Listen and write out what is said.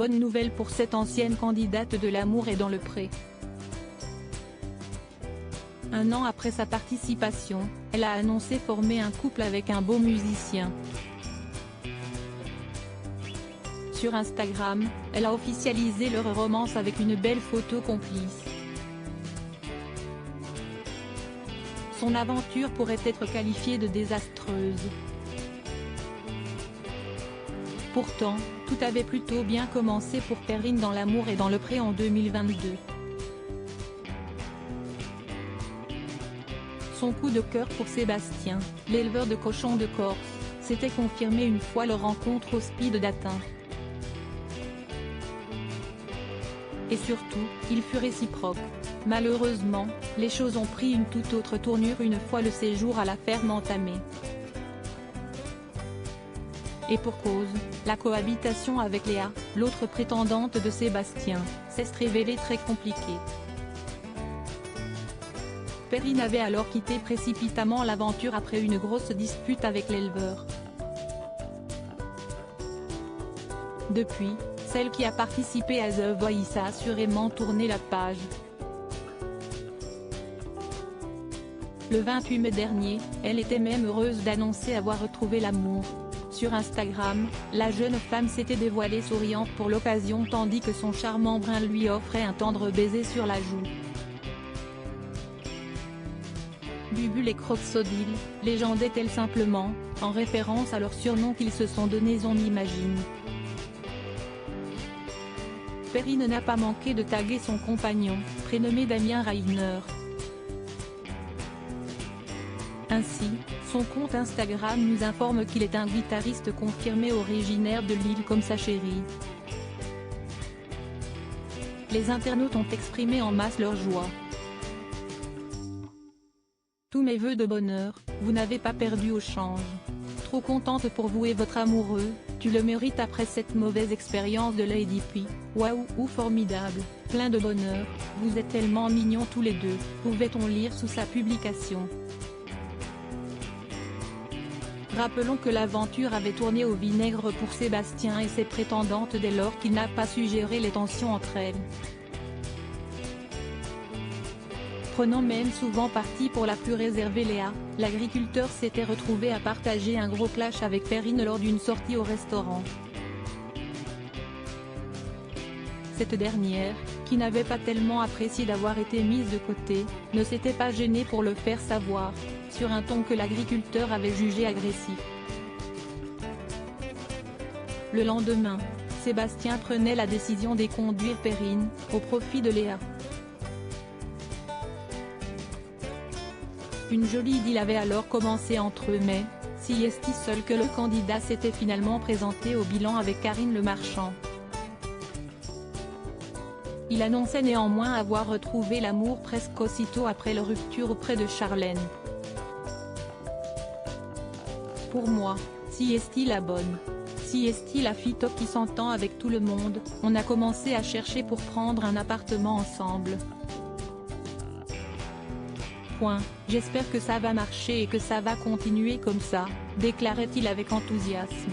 bonne nouvelle pour cette ancienne candidate de l'amour est dans le pré. Un an après sa participation, elle a annoncé former un couple avec un beau musicien. Sur Instagram, elle a officialisé leur romance avec une belle photo complice. Son aventure pourrait être qualifiée de désastreuse. Pourtant, tout avait plutôt bien commencé pour Perrine dans l'amour et dans le pré en 2022. Son coup de cœur pour Sébastien, l'éleveur de cochons de Corse, s'était confirmé une fois leur rencontre au speed dating. Et surtout, il fut réciproque. Malheureusement, les choses ont pris une toute autre tournure une fois le séjour à la ferme entamé. Et pour cause, la cohabitation avec Léa, l'autre prétendante de Sébastien, s'est révélée très compliquée. Perrine avait alors quitté précipitamment l'aventure après une grosse dispute avec l'éleveur. Depuis, celle qui a participé à The Voice a assurément tourné la page. Le 28 mai dernier, elle était même heureuse d'annoncer avoir retrouvé l'amour. Sur Instagram, la jeune femme s'était dévoilée souriante pour l'occasion tandis que son charmant brun lui offrait un tendre baiser sur la joue. Bubule et Croxodile, légendaient-elles simplement, en référence à leur surnom qu'ils se sont donnés on imagine. Perrine n'a pas manqué de taguer son compagnon, prénommé Damien Rainer. Ainsi, son compte Instagram nous informe qu'il est un guitariste confirmé originaire de Lille comme sa chérie. Les internautes ont exprimé en masse leur joie. Tous mes vœux de bonheur, vous n'avez pas perdu au change. Trop contente pour vous et votre amoureux, tu le mérites après cette mauvaise expérience de Lady P. Waouh ou formidable, plein de bonheur, vous êtes tellement mignons tous les deux, pouvait-on lire sous sa publication. Rappelons que l'aventure avait tourné au vinaigre pour Sébastien et ses prétendantes dès lors qu'il n'a pas su gérer les tensions entre elles. Prenant même souvent parti pour la plus réservée Léa, l'agriculteur s'était retrouvé à partager un gros clash avec Perrine lors d'une sortie au restaurant. Cette dernière, qui n'avait pas tellement apprécié d'avoir été mise de côté, ne s'était pas gênée pour le faire savoir, sur un ton que l'agriculteur avait jugé agressif. Le lendemain, Sébastien prenait la décision d'éconduire Perrine, au profit de Léa. Une jolie idylle avait alors commencé entre eux mais, si est seul que le candidat s'était finalement présenté au bilan avec Karine Le Marchand. Il annonçait néanmoins avoir retrouvé l'amour presque aussitôt après leur rupture auprès de Charlène. Pour moi, si est la bonne. Si est la fille top qui s'entend avec tout le monde, on a commencé à chercher pour prendre un appartement ensemble. J'espère que ça va marcher et que ça va continuer comme ça, déclarait-il avec enthousiasme.